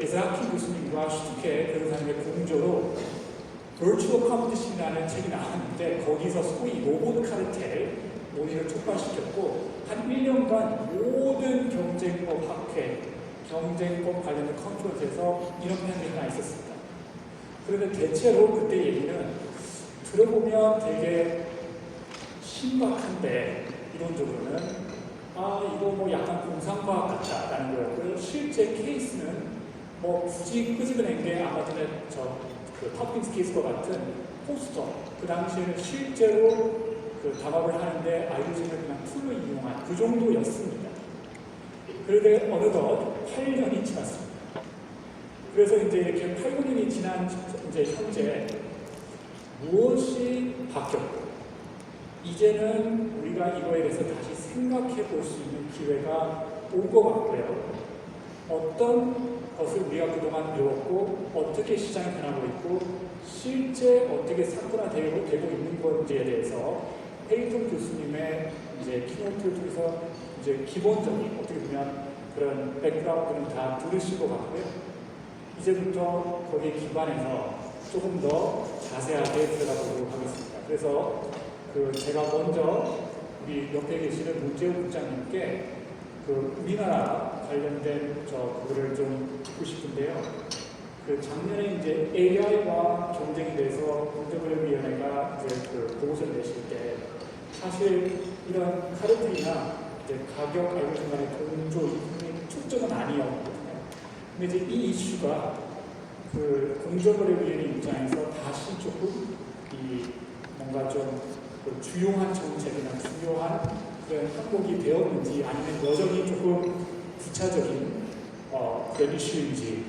에자키 교수님과 슈투케 변호사님의 공조로 Virtual Competition이라는 책이 나왔는데 거기서 소위 로봇 카르텔 논의를 촉발시켰고 한 1년간 모든 경쟁법 학회, 경쟁법 관련된 컨퍼런스에서 이런 편이 하나 있었습니다. 그런데 대체로 그때 얘기는 들어보면 되게 신박한데 이론적으로는 이거 뭐 약간 공상과학 같다라는 거였고요. 실제 케이스는 뭐 굳이 끄집어낸 게 아까 전에 그 탑핑스 케이스와 같은 포스터, 그 당시에는 실제로 그 담합을 하는데 알고리즘을 그냥 툴로 이용한 그 정도였습니다. 그런데 어느덧 8년이 지났습니다. 그래서 이제 이렇게 8년이 지난 이제 현재 무엇이 바뀌었고 이제는 우리가 이거에 대해서 다시 생각해 볼 수 있는 기회가 온 것 같고요. 어떤 것을 우리가 그동안 배웠고 어떻게 시장이 변하고 있고 실제 어떻게 사건화되고 있는 건지에 대해서 페이턴 교수님의 이제 키노트를 통해서 이제 기본적인 어떻게 보면 그런 백그라운드는 다 들으실 것 같고요. 이제부터 거기에 기반해서 조금 더 자세하게 들어가 보도록 하겠습니다. 그래서 제가 먼저 우리 옆에 계시는 문재훈 국장님께 우리나라 관련된 그거를 좀 듣고 싶은데요. 작년에 이제 AI와 경쟁에 대해서 국제거래위원회가 이제 보고서를 내실 때 사실 이런 카르텔이나 이제 가격 알고리즘 간의 동조 초점은 아니었거든요. 근데 이제 이 이슈가 공정거래위원회 입장에서 다시 조금 뭔가 좀 주요한 정책이나 중요한 그런 항목이 되었는지 아니면 여전히 조금 부차적인 그런 이슈인지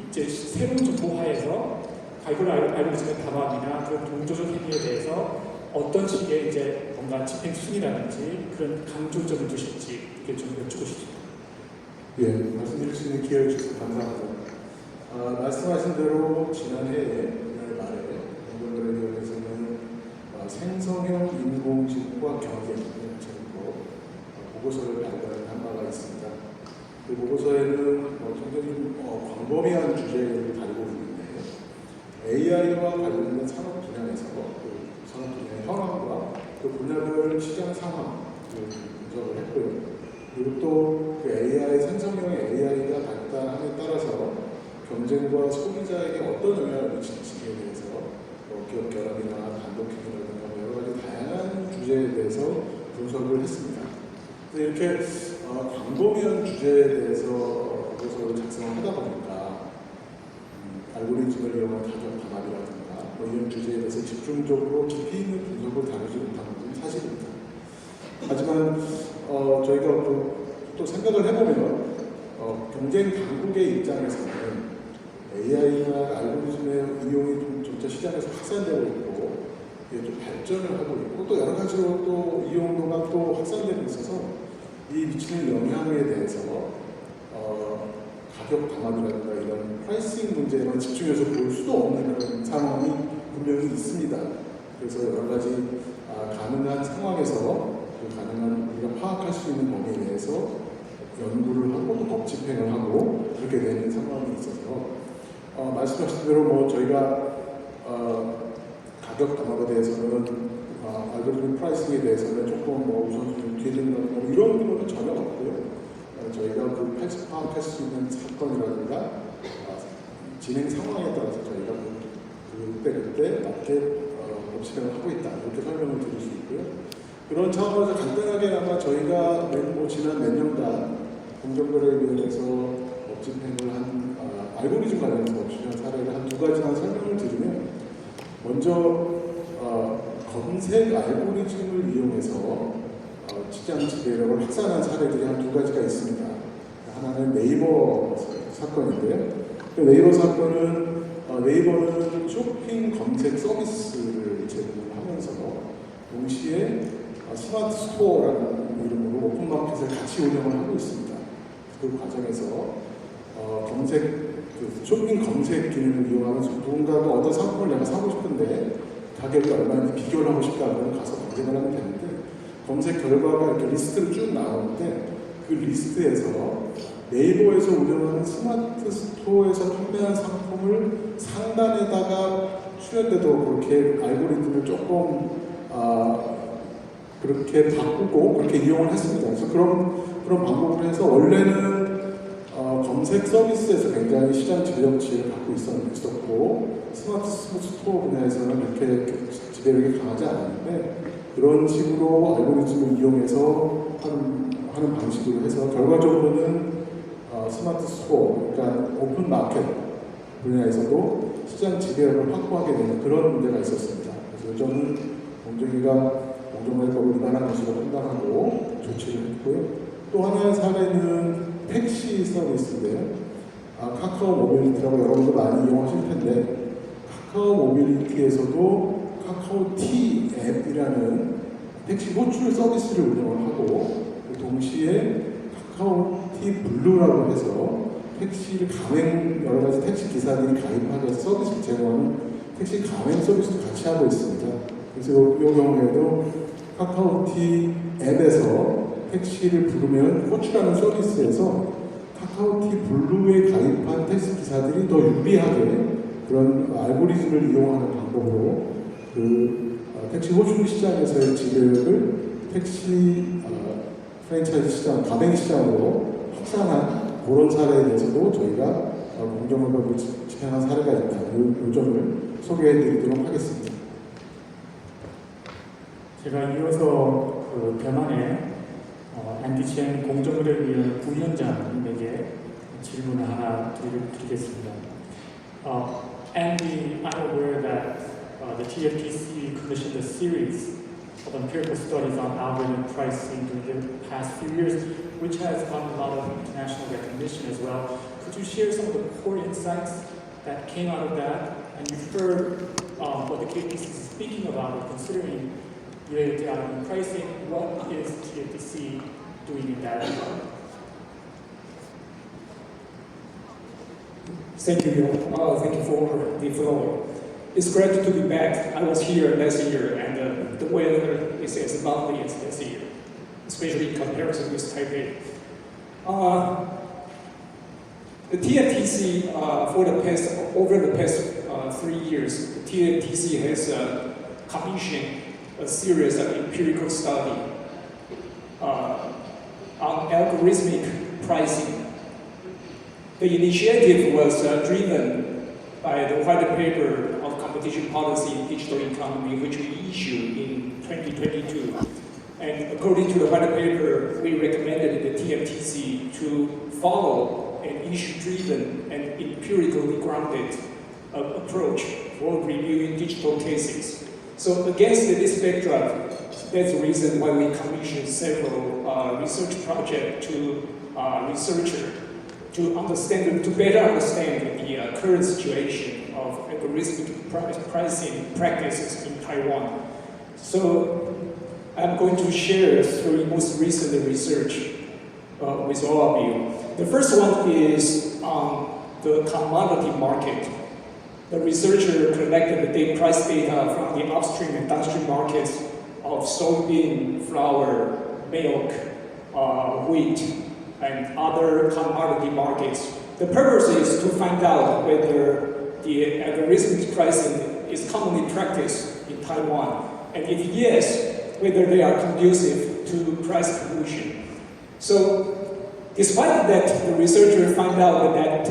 이제 새로운 정보화에서 알고리즘의 담합이나 그런 동조적 행위에 대해서 어떤 식의 이제 뭔가 집행 순위라든지 그런 강조점을 두실지 이렇게 좀 여쭙고 싶습니다. 예, 말씀드릴 수 있는 기회를 주셔서 감사합니다. 말씀하신 대로 지난해 말에 공정거래위원회에서는 생성형 인공지능과 경쟁을 제목으로 보고서를 발표한 바가 있습니다. 그 보고서에는 굉장히 광범위한 주제를 다루고 있는데 AI와 관련된 산업 분야에서 그 산업 분야의 현황과 그 분야별 시장 상황을 분석을 했고요. 그리고 또 그 AI, 생성형 AI가 발달함에 따라서 경쟁과 소비자에게 어떤 영향을 미칠지에 대해서 기업 결합이나 단독행위라든가 여러 가지 다양한 주제에 대해서 분석을 했습니다. 이렇게 광범위한 주제에 대해서 보고서를 작성을 하다 보니까 알고리즘을 이용한 가격 담합이라든가 이런 주제에 대해서 집중적으로 깊이 있는 분석을 다루지 못하는 것은 사실입니다. 하지만 저희가 또 생각을 해보면 경쟁 당국의 입장에서는 AI나 알고리즘의 이용이 점차 시장에서 확산되고 있고 이게 좀 발전을 하고 있고 또 여러 가지로 또 이용도가 또 확산되고 있어서 이 미치는 영향에 대해서 가격 담합이라든가 이런 프라이싱 문제에만 집중해서 볼 수도 없는 그런 상황이 분명히 있습니다. 그래서 여러 가지 가능한 상황에서 가능한 우리가 파악할 수 있는 범위에 대해서 연구를 하고 또 법 집행을 하고 그렇게 되는 상황이 있어서 말씀하신 대로 저희가 가격 담합에 대해서는 알고리즘 프라이싱에 대해서는 조금 우선순위 뒤에 된다는 이런 부분은 전혀 없고요. 저희가 파악할 수 있는 사건이라든가 진행 상황에 따라서 저희가 그때 맞게 법 집행을 하고 있다 이렇게 설명을 드릴 수 있고요. 그런 차원에서 간단하게 아마 저희가 지난 몇 년간 공정거래위원회에서 법 집행을 한 알고리즘 관련해서 주된 사례를 한 두 가지만 설명을 드리면 먼저 검색 알고리즘을 이용해서 시장 지배력을 확산한 사례들이 한 두 가지가 있습니다. 하나는 네이버 사건인데요. 그 네이버 사건은 네이버는 쇼핑 검색 서비스를 제공하면서 동시에 스마트 스토어라는 이름으로 오픈마켓을 같이 운영을 하고 있습니다. 그 과정에서 쇼핑 검색 기능을 이용하면서 누군가가 어떤 상품을 내가 사고 싶은데 가격이 얼마인지 비교를 하고 싶다 그러면 가서 검색을 하면 되는데 검색 결과가 이렇게 리스트를 쭉 나오는데 그 리스트에서 네이버에서 운영하는 스마트 스토어에서 판매한 상품을 상단에다가 추현돼도 그렇게 알고리즘을 조금 그렇게 바꾸고 그렇게 이용을 했습니다. 그래서 그런 방법을 해서 원래는 검색 서비스에서 굉장히 시장 지배력을 갖고 있었고 스마트 스토어 분야에서는 이렇게 지배력이 강하지 않았는데 그런 식으로 알고리즘을 이용해서 하는 방식으로 해서 결과적으로는 스마트 스토어, 그러니까 오픈 마켓 분야에서도 시장 지배력을 확보하게 되는 그런 문제가 있었습니다. 그래서 저는 공정거래법을 위반한 것으로 판단하고 조치를 했고요. 또 하나의 사례는 택시 서비스인데요. 카카오 모빌리티라고 여러분도 많이 이용하실 텐데 카카오 모빌리티에서도 카카오티 앱이라는 택시 호출 서비스를 운영을 하고 동시에 카카오티 블루라고 해서 택시를 여러 가지 택시 기사들이 가입하게 해서 서비스를 제공하는 택시 가맹 서비스도 같이 하고 있습니다. 그래서 이 경우에도 카카오티 앱에서 택시를 부르면 호출하는 서비스에서 카카오티 블루에 가입한 택시 기사들이 더 유리하게 그런 알고리즘을 이용하는 방법으로 택시 호출 시장에서의 지배력을 택시 프랜차이즈 시장, 가맹 시장으로 확산한 그런 사례에 대해서도 저희가 공정거래법을 집행한 사례가 있다. 이 점을 소개해드리도록 하겠습니다. 제가 이어서 그 변환의 앤디첸 공정거래위원 부위원장님에게 질문을 하나 드리겠습니다. Andy, I'm aware that the TFTC commissioned a series of empirical studies on algorithm pricing during the past few years, which has gotten a lot of international recognition as well. Could you share some of the core insights that came out of that? And you've heard what the KPC is speaking about or considering related to algorithm pricing. What is TFTC doing in that regard? Thank you, Bill. Thank you for the floor. It's great to be back. I was here last year, and the weather is as lovely as this year, especially in comparison with Taipei. The TFTC, over the past 3 years, the TFTC has commissioned a series of empirical studies on algorithmic pricing. The initiative was driven by the white paper of competition policy in digital economy, which we issued in 2022. And according to the white paper, we recommended the TFTC to follow an issue-driven and empirically grounded approach for reviewing digital cases. So against this backdrop, that's the reason why we commissioned several research projects to researchers to better understand the current situation of algorithmic pricing practices in Taiwan. So I'm going to share 3 most recent research with all of you. The first one is on the commodity market. The researcher collected the price data from the upstream and downstream markets of soybean, flour, milk, wheat, and other commodity markets. The purpose is to find out whether the algorithmic pricing is commonly practiced in Taiwan, and if yes, whether they are conducive to price collusion. So, despite that, the researcher found out that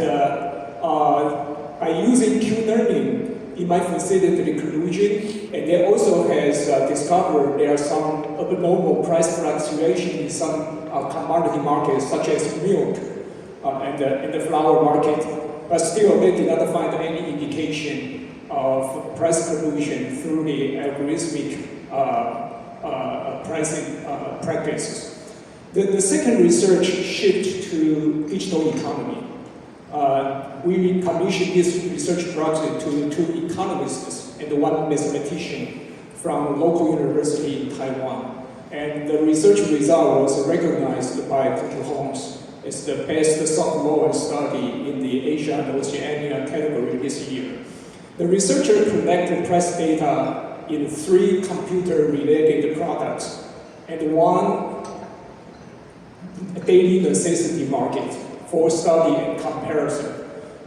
by using Q-learning, it might facilitate collusion, and they also has discovered there are some abnormal price fluctuation in some commodity markets, such as milk and the flour market, but still they did not find any indication of price collusion through the algorithmic pricing practices. The second research shift to digital economy. We commissioned this research project to 2 economists and 1 mathematician from a local university in Taiwan. And the research result was recognized by Dr. Holmes as the best soft law study in the Asia and Oceania category this year. The researcher collected price data in 3 computer-related products and 1 daily necessity market for study and comparison.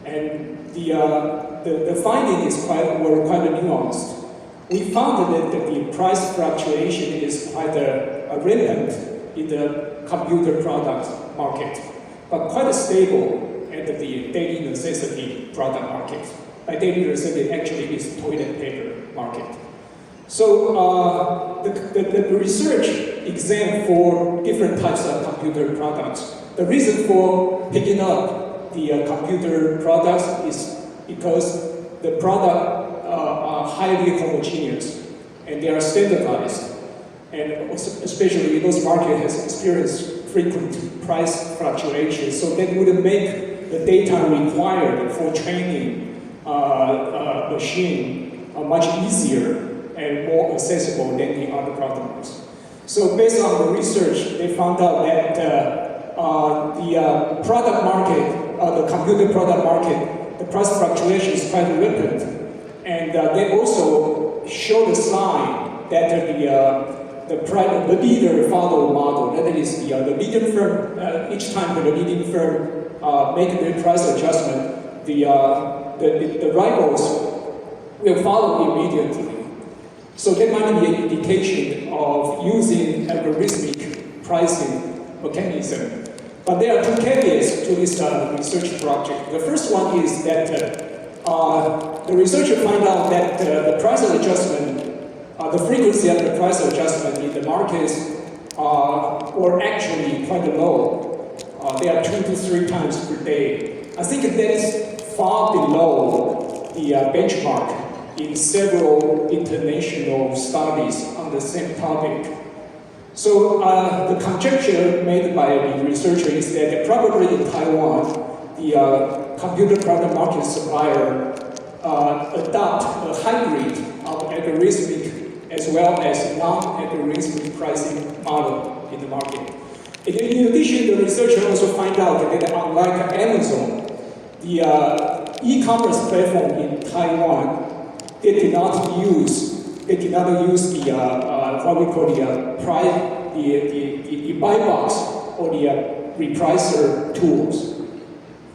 And the finding were quite nuanced. We found that the price fluctuation is quite rampant in the computer product market, but quite stable at the daily necessity product market. By daily necessity, actually is toilet paper market. So the research examined for different types of computer products. The reason for picking up the computer products is because the product are highly homogeneous and they are standardized, and especially those markets has experienced frequent price fluctuations, so that would make the data required for training machine much easier and more accessible than the other products. So based on the research, they found out that the product market, the computer product market, the price fluctuation is quite rampant. And they also show the sign that the leader follow model, that is the leading firm, each time the leading firm make the price adjustment, the rivals will follow immediately. So that might be an indication of using algorithmic pricing mechanism. But there are two caveats to this research project. The first one is that the researcher find out that the price adjustment, the frequency of the price adjustment in the markets were actually quite low. They are 2 to 3 times per day. I think that's far below the benchmark in several international studies on the same topic. So the conjecture made by the researcher is that probably in Taiwan, the computer product market supplier adopt a hybrid of algorithmic as well as non-algorithmic pricing model in the market. And in addition, the researcher also find out that unlike Amazon, the e-commerce platform in Taiwan, they did not use the what we call the buy box or the repricer tools,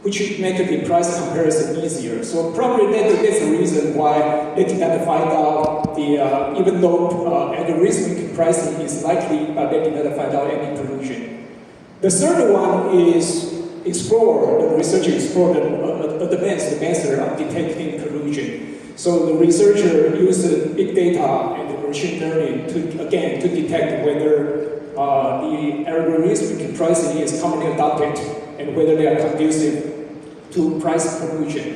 which make the price comparison easier. So probably that's the reason why they did not find out even though algorithmic pricing is likely, but they did not find out any collusion. The third one is the researcher explored an advanced method of detecting collusion. So the researcher used big data and machine learning to detect whether the algorithmic pricing is commonly adopted and whether they are conducive to price collusion.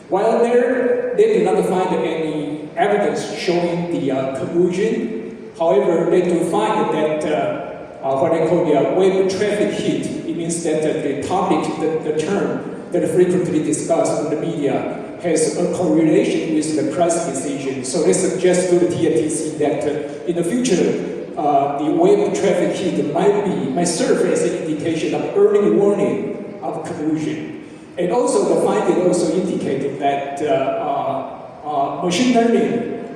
While they did not find any evidence showing the collusion, however, they do find that what they call the web traffic hit. It means that the topic, the term that frequently discussed in the media has a correlation with the price decision. So they suggest to the TFTC that in the future, the web traffic hit might serve as an indication of early warning of collusion. And also the finding also indicated that machine learning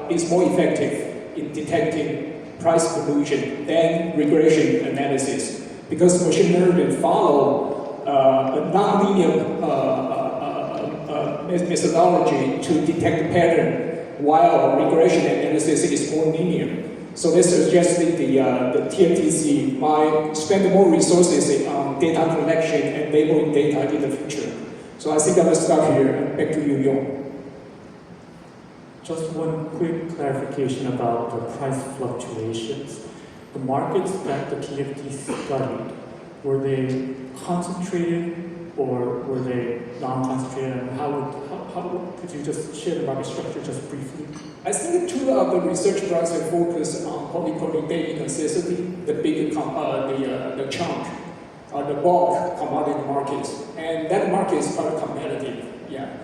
is more effective in detecting price collusion than regression analysis, because machine learning follow a nonlinear methodology to detect the pattern, while regression analysis is more linear. So they suggested the TFTC might spend more resources on data collection and labeling data in the future. So I think I will stop here and back to you, Yong. Just one quick clarification about the price fluctuations. The markets that the TFTC studied, were they concentrated or were they non-concentrated? And how could you just share the market structure just briefly? I think two of the research projects focus on what we call the daily necessity, the big the chunk, the bulk commodity markets, and that market is quite competitive. Yeah,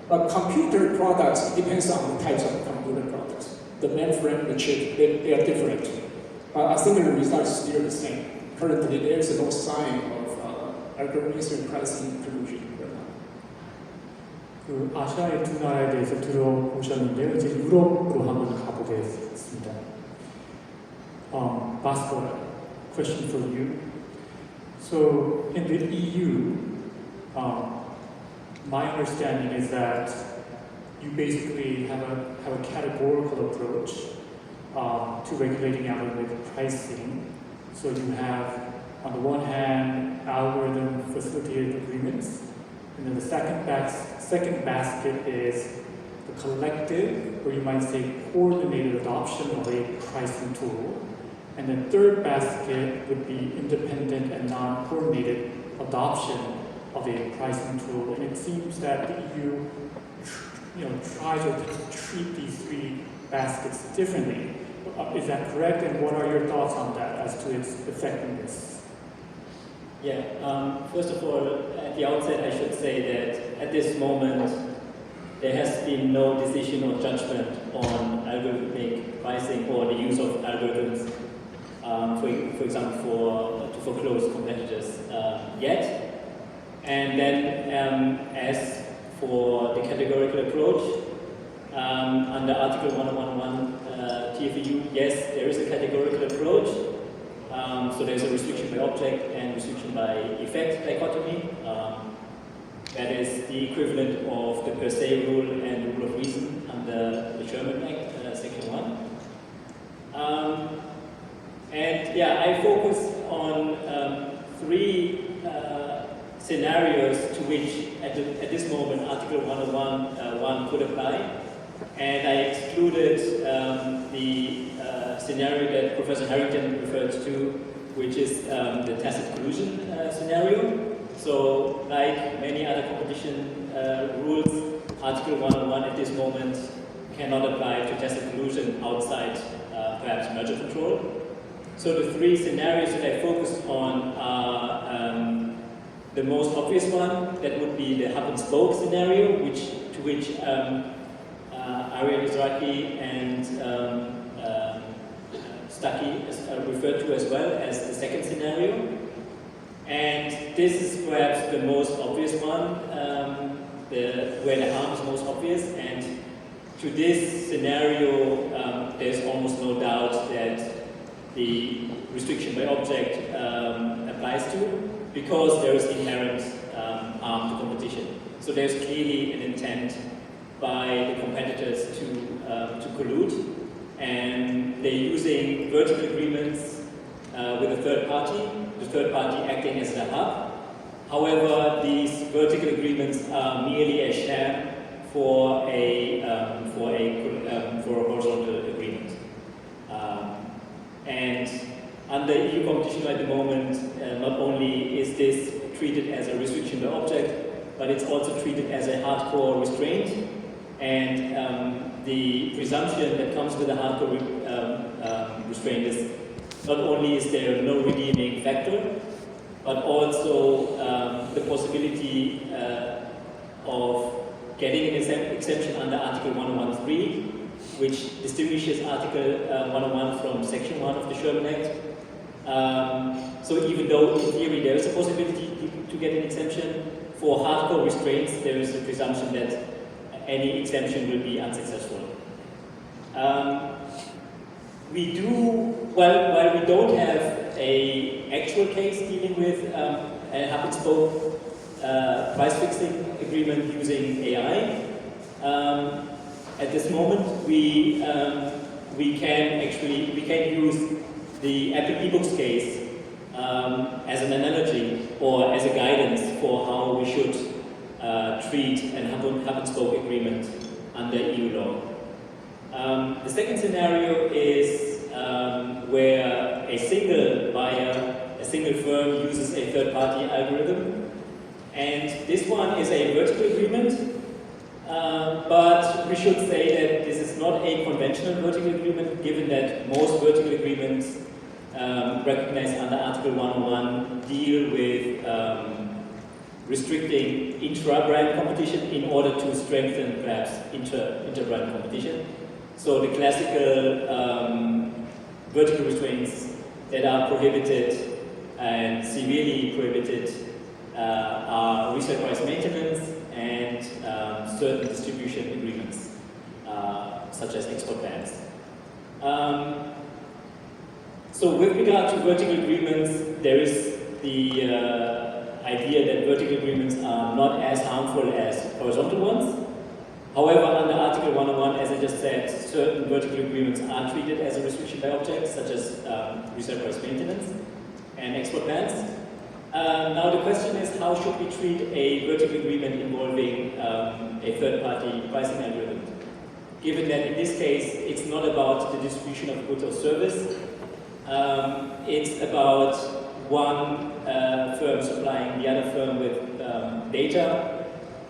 but computer products depends on the types of computer products. The mainframe, the chip, they are different. I think the result is still the same. Currently, there is no sign of algorithmic pricing collusion. 그 아시아의 두 나라에 대해서 들어보셨는데요. 이제 유럽으로 한번 가보겠습니다. Bhaskar, question for you. So in the EU, My understanding is that you basically have a categorical approach to regulating algorithmic pricing. So you have, on the one hand, algorithm facilitated agreements, and then the second basket is the collective, or you might say coordinated adoption of a pricing tool. And the third basket would be independent and non-coordinated adoption of a pricing tool. And it seems that the EU tries to treat these three baskets differently. Is that correct? And what are your thoughts on that as to its effectiveness? Yeah, first of all, at the outset, I should say that at this moment, there has been no decision or judgment on algorithmic pricing or the use of algorithms, for example, to foreclose competitors yet. And then, as for the categorical approach, under Article 111 TFEU, yes, there is a categorical approach. So there's a restriction by object and restriction by effect dichotomy. That is the equivalent of the per se rule and the rule of reason under the Sherman Act, Section 1. And yeah, I focus on three scenarios to which, at this moment, Article 101 could apply. And I excluded the scenario that Professor Harrington referred to, which is the tacit collusion scenario. So, like many other competition rules, Article 101 at this moment cannot apply to tacit collusion outside perhaps merger control. So the three scenarios that I focused on are the most obvious one, that would be the hub and spoke scenario, to which Ariel Mizrahi and Stuckey referred to as well as the second scenario. And this is perhaps the most obvious one, where the harm is most obvious. And to this scenario, there's almost no doubt that the restriction by object applies to, because there is inherent harm to competition. So there's clearly an intent by the competitors to collude, and they're using vertical agreements with a third party, the third party acting as the hub. However, these vertical agreements are merely a sham for a horizontal agreement. And under EU competition at the moment, not only is this treated as a restriction by object, but it's also treated as a hardcore restraint. And the presumption that comes with a hardcore restraint is not only is there no redeeming factor, but also the possibility of getting an exemption under Article 113, which distinguishes Article 101 from Section 1 of the Sherman Act. So even though in theory there is a possibility to get an exemption, for hardcore restraints there is a presumption that any exemption will be unsuccessful. While we don't have an actual case dealing with a hub and spoke price fixing agreement using AI, at this moment we can use the Apple eBooks case as an analogy or as a guidance for how we should treat an hub and spoke agreement under EU law. The second scenario is where a single buyer, a single firm uses a third-party algorithm, and this one is a vertical agreement, but we should say that this is not a conventional vertical agreement, given that most vertical agreements recognized under Article 101 deal with restricting intra-brand competition in order to strengthen perhaps inter-brand competition. So the classical vertical restraints that are prohibited and severely prohibited are resale price maintenance and certain distribution agreements, such as export bans. So with regard to vertical agreements, there is the idea that vertical agreements are not as harmful as horizontal ones. However, under Article 101, as I just said, certain vertical agreements are treated as a restriction by object, such as reserve price maintenance and export bans. Now the question is, how should we treat a vertical agreement involving a third-party pricing algorithm? Given that in this case, it's not about the distribution of goods or service, it's about one firm supplying the other firm with data,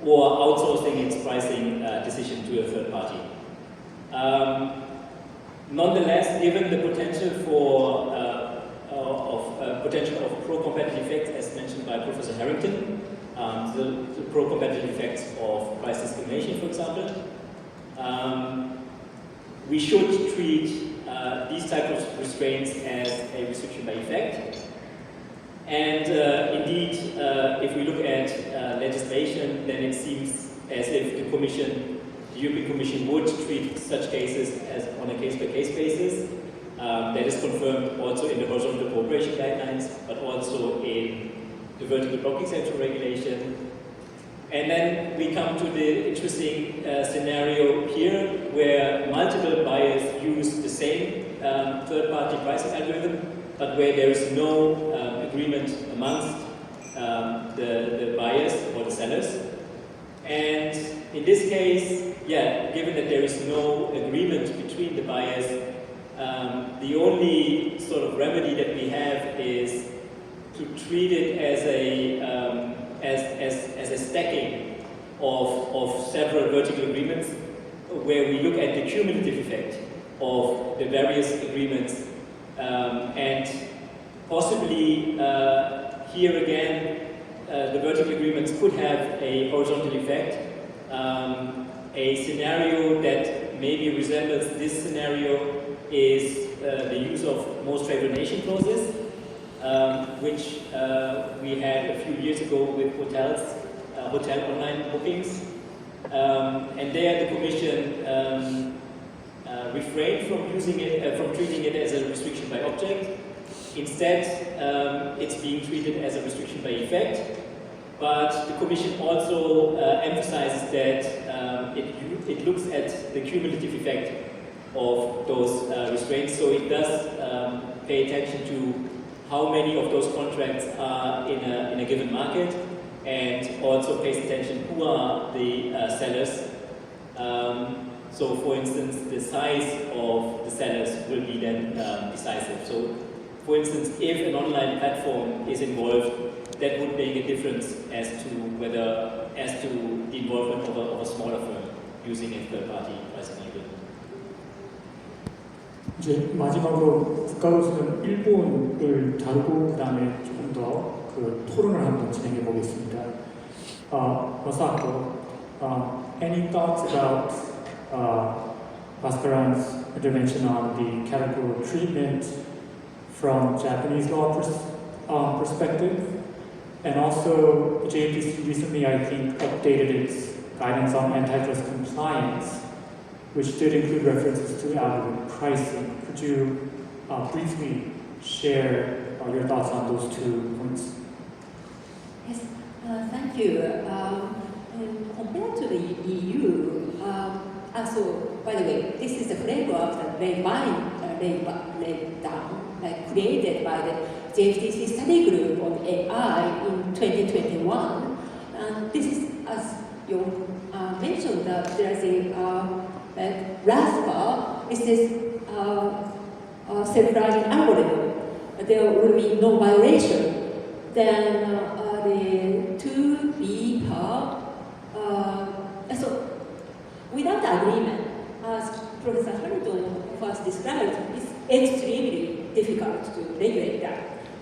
or outsourcing its pricing decision to a third party. Nonetheless, given the potential for potential of pro-competitive effects, as mentioned by Professor Harrington, the pro-competitive effects of price discrimination, for example, we should treat these types of restraints as a restriction by effect. And indeed, if we look at legislation, then it seems as if the European Commission would treat such cases as on a case-by-case basis. That is confirmed also in the horizontal cooperation guidelines, but also in the vertical blocking central regulation. And then we come to the interesting scenario here, where multiple buyers use the same third-party pricing algorithm, but where there is no agreement amongst the buyers or the sellers. And in this case, given that there is no agreement between the buyers, the only sort of remedy that we have is to treat it as a stacking of several vertical agreements, where we look at the cumulative effect of the various agreements, and possibly here again the vertical agreements could have a horizontal effect. A scenario that maybe resembles this scenario is the use of most favored nation clauses, which we had a few years ago with hotel online bookings. And there the Commission refrained from using it, from treating it as a restriction by object. Instead, it's being treated as a restriction by effect. But the Commission also emphasizes that it looks at the cumulative effect of those restraints. So it does pay attention to how many of those contracts are in a given market, and also pays attention who are the sellers. So for instance, the size of the sellers will be then decisive. So for instance, if an online platform is involved, that would make a difference as to the involvement of a smaller firm using a third-party pricing agreement. 이제 마지막으로 국가로서는 일본을 다루고 그 다음에 조금 더 그 토론을 한번 진행해 보겠습니다. Masako, any thoughts about Bhaskaran's intervention on the categorical treatment from Japanese law perspective? And also, the JPC recently, I think, updated its guidance on antitrust compliance, which did include references to algorithm pricing. Could you briefly share your thoughts on those two points? Yes, thank you. Compared to the EU, so by the way, this is the framework that laid down, created by the JFTC study group on AI in 2021. And this is, as you mentioned, that there is a RASPA, this is self-driving algorithm. There will be no violation. Then the 2B part, so without agreement, as Professor Hamilton first described, it's extremely difficult to regulate that.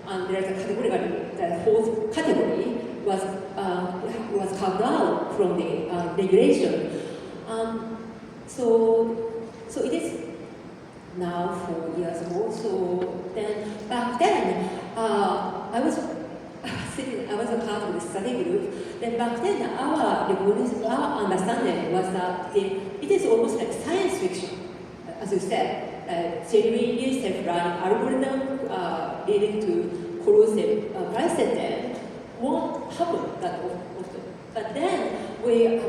And there's a category, the fourth category was carved out from the regulation. So it is now 4 years ago. So then back then, I was a part of the study group. Then back then, our understanding was that it is almost like science fiction, as you said, genuinely self-driving algorithm leading to corrosive price setting, won't happen that often. But then we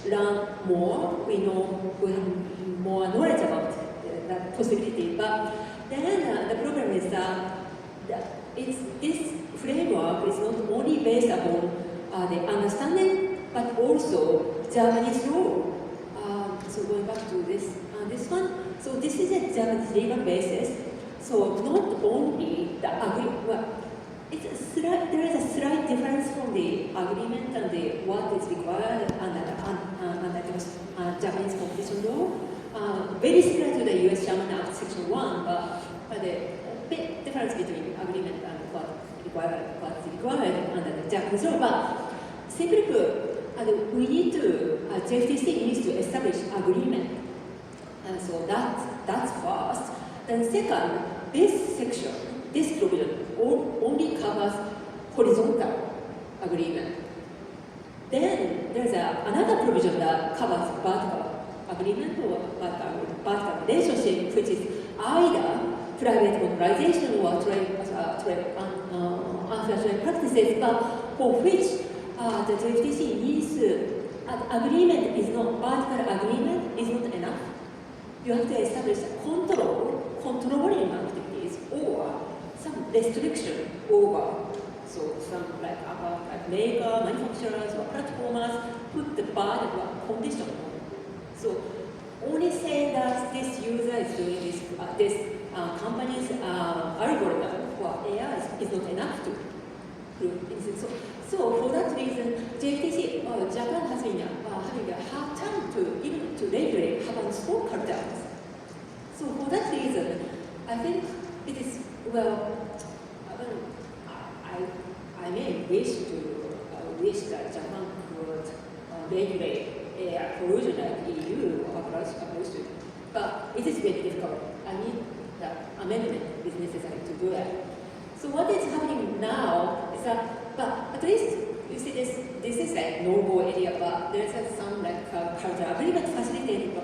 learn more, we know, we have more knowledge about that possibility. But then the problem is that this framework is not only based upon the understanding, but also Japanese law. So going back to this one, so this is a Japanese legal basis. So not only the agreement, well, there is a slight difference from the agreement and what is required under Japanese competition law. Very similar to the U.S. Sherman Act Section 1, but the big difference between agreement and what's required under the Japanese law. But simply put, we need to, JFTC needs to establish agreement. And so that's first. Then second, this section, this provision only covers horizontal agreement. Then there's another provision that covers vertical agreement or vertical relationship, which is either private mobilization or unfair trade practices, but for which the JFTC needs agreement is not, vertical agreement is not enough. You have to establish controlling activities or some restriction over, so some like maker, manufacturers or platformers put the burden or condition. So only saying that this user is doing this company's algorithm for AI is not enough to prove. So for that reason, JFTC, Japan has been having a hard time to regulate hub and spoke cartels. So for that reason, I think it is, well, I may wish that Japan could regulate AI collusion like EU approach to, but it is very difficult. I mean, the amendment is necessary to do that. So what is happening now is that, but at least you see this is like no-go area, but there's some like cultural agreement facilitated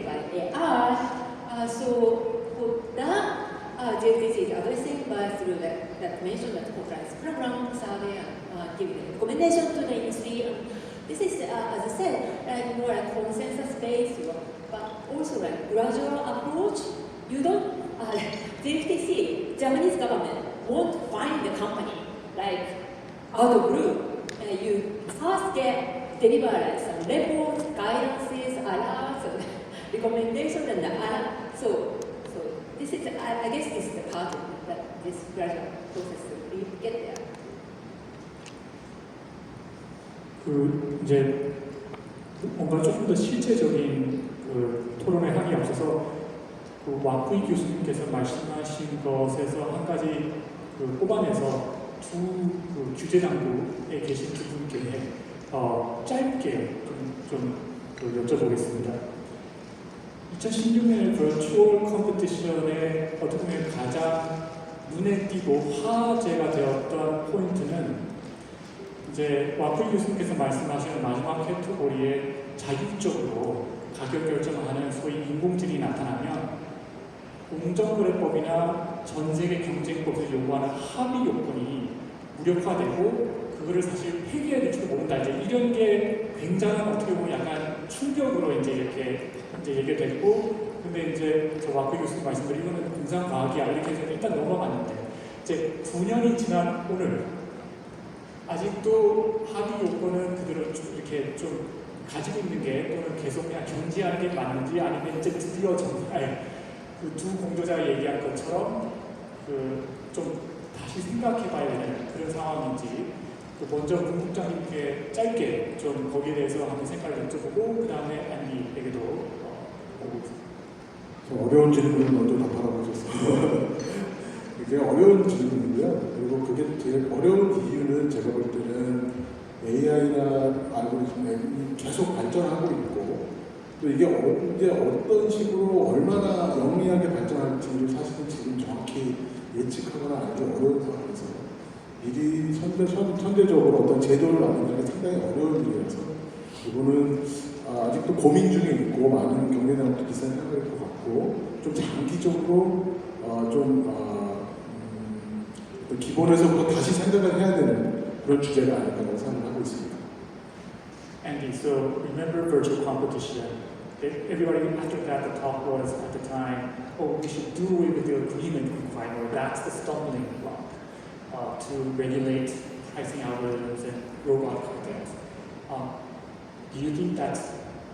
by AI. So for that, JFTC is addressing through that mentioned that compliance program, survey, and giving a recommendation to the industry. This is, as I said, like more like consensus-based, but also like gradual approach. You don't, JFTC, Japanese government won't find the company like out of blue. You first deliver like some reports, guidances, alerts, and recommendations, and so this is, I guess this is the part of that this gradual process to get there. 이제 뭔가 조금 더 실제적인 토론에 하기 앞서서 와쿠이 교수님께서 말씀하신 것에서 한 가지 뽑아내서 두 규제당국에 계신 두 분께 짧게 좀 여쭤보겠습니다. 2016년의 버추얼 컴피티션에 어떻게 보면 가장 눈에 띄고 화제가 되었던 포인트는 이제 와쿠이 교수님께서 말씀하시는 마지막 캐테고리에 자율적으로 가격 결정을 하는 소위 인공지능이 나타나면 공정거래법이나 전세계 경쟁법에서 요구하는 합의 요건이 무력화되고 그거를 사실 폐기해야 될지도 모른다. 이제 이런 게 굉장한 어떻게 보면 약간 충격으로 이제 이렇게 이제 얘기가 됐고, 근데 이제 저 와쿠이 교수님 말씀대로 이거는 공상과학이야 이렇게 해서 일단 넘어갔는데 이제 9년이 지난 오늘 아직도 합의 요건은 그대로 이렇게 좀 가지고 있는 게 또는 계속 그냥 견지하는 게 맞는지 아니면 이제 드디어 그 두 공조자가 얘기한 것처럼 좀 다시 생각해봐야 되는 그런 상황인지 먼저 문국장님께 짧게 좀 거기에 대해서 한번 생각을 여쭤보고 그 다음에 안디에게도 보고 있습니다. 어려운 질문을 먼저 답하라고 하셨습니다. 굉장히 어려운 질문이고요. 그리고 그게 제일 어려운 이유는 제가 볼 때는 AI나 알고리즘이 계속 발전하고 있고 또 이게 언제 어떤 식으로 얼마나 영리하게 발전할지를 사실은 지금 정확히 예측하거나 알기 어려운 상황에서 미리 선제적으로 어떤 제도를 만드는 게 상당히 어려운 일이라서 이거는 아직도 고민 중에 있고 많은 경제당국도 비슷한 생각일 것 같고 좀 장기적으로 일단 그 기본에서부터 다시 생각을 해야 되는 그런 주제가 아닐까라고 생각하고 있습니다. Andy, so remember virtual competition. Everybody after that, the talk was at the time, oh, we should do away with the agreement requirement. That's the stumbling block to regulate pricing algorithms and robot content. Do you think that's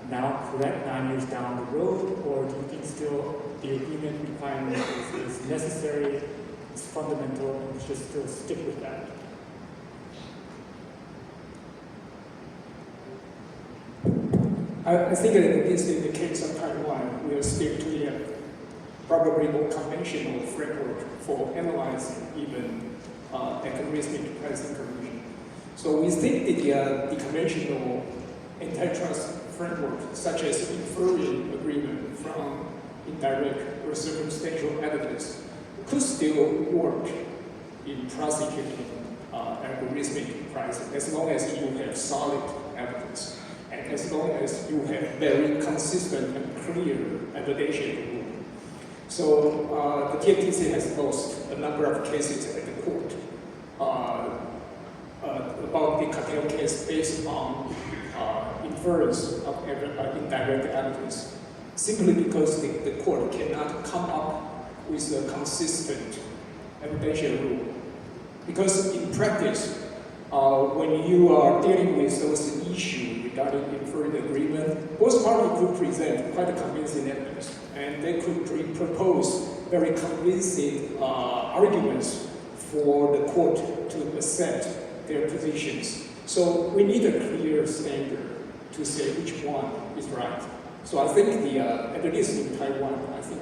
now correct 9 years down the road, or do you think still the agreement requirement is necessary, it's fundamental, and we should still stick with that? I think that this is the case of Taiwan. We are still to a probably more conventional framework for analyzing even algorithmic pricing condition. So we think the conventional antitrust framework, such as inferring agreement from indirect or circumstantial evidence, could still work in prosecuting algorithmic pricing as long as you have solid evidence. And as long as you have very consistent and clear evidentiary rule. So the TFTC has lost a number of cases at the court about the cartel case based on inference of indirect evidence, simply because the court cannot come up with a consistent evidentiary rule. Because in practice, when you are dealing with those issues regarding inferred agreement, both parties could present quite convincing evidence, and they could propose very convincing arguments for the court to accept their positions. So we need a clear standard to say which one is right. So I think at least in Taiwan, I think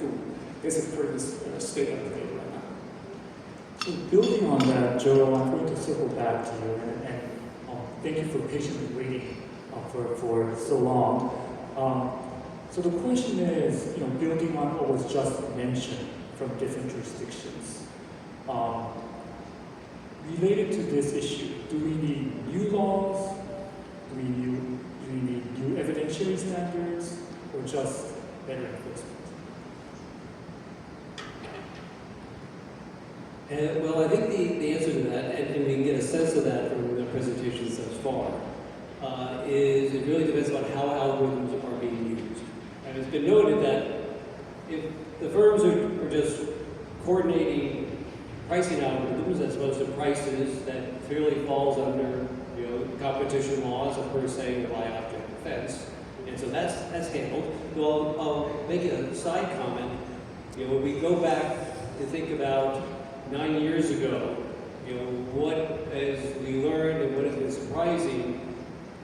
there's a pretty state of play right now. So building on that, Joe, I'm going to circle back to you, and thank you for patiently waiting for so long. So the question is, building on what was just mentioned from different jurisdictions. Related to this issue, do we need new laws? Do we need new evidentiary standards, or just better enforcement? Well, I think the answer to that, and we can get a sense of that from the presentations thus far, is it really depends on how algorithms are being used. And it's been noted that if the firms are just coordinating pricing algorithms as opposed to prices, that clearly falls under competition law as opposed to saying the by object defense. And so that's handled. Well, I'll make a side comment. When we go back to think about 9 years ago, what as we learned and what has been surprising,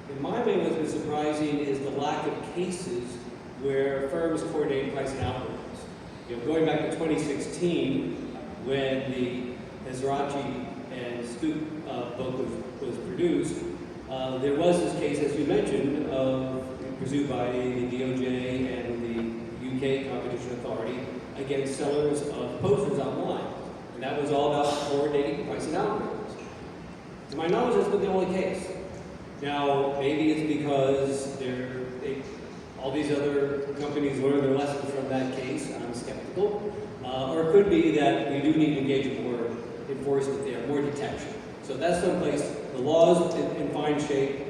in my mind what's been surprising is the lack of cases where firms coordinate pricing algorithms. Going back to 2016, when the Ezrachi and Scoop book was produced, there was this case, as you mentioned, pursued by the DOJ and the UK Competition Authority against sellers of posters online. And that was all about coordinating pricing algorithms. To my knowledge, that's been the only case. Now, maybe it's because all these other companies learned their lessons from that case. I'm skeptical. Or it could be that we do need to engage in more enforcement there, more detection. So that's someplace, the law's in fine shape,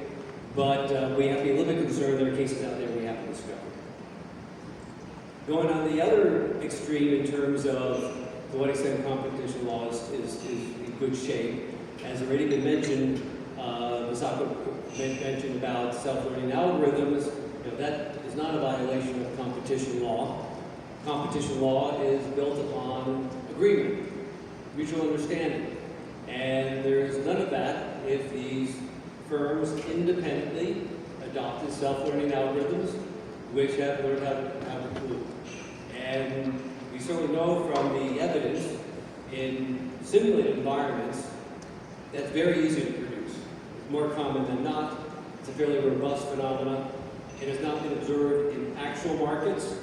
but we have to be a little bit concerned there are cases out there we have to discover. Going on the other extreme in terms of to what extent competition law is in good shape, as already been mentioned, Misako mentioned about self-learning algorithms, that is not a violation of competition law. Competition law is built upon agreement, mutual understanding. And there is none of that if these firms independently adopted self-learning algorithms, which have learned how to prove. And we certainly know from the evidence in simulated environments that's very easy to produce. It's more common than not. It's a fairly robust phenomenon. It has not been observed in actual markets,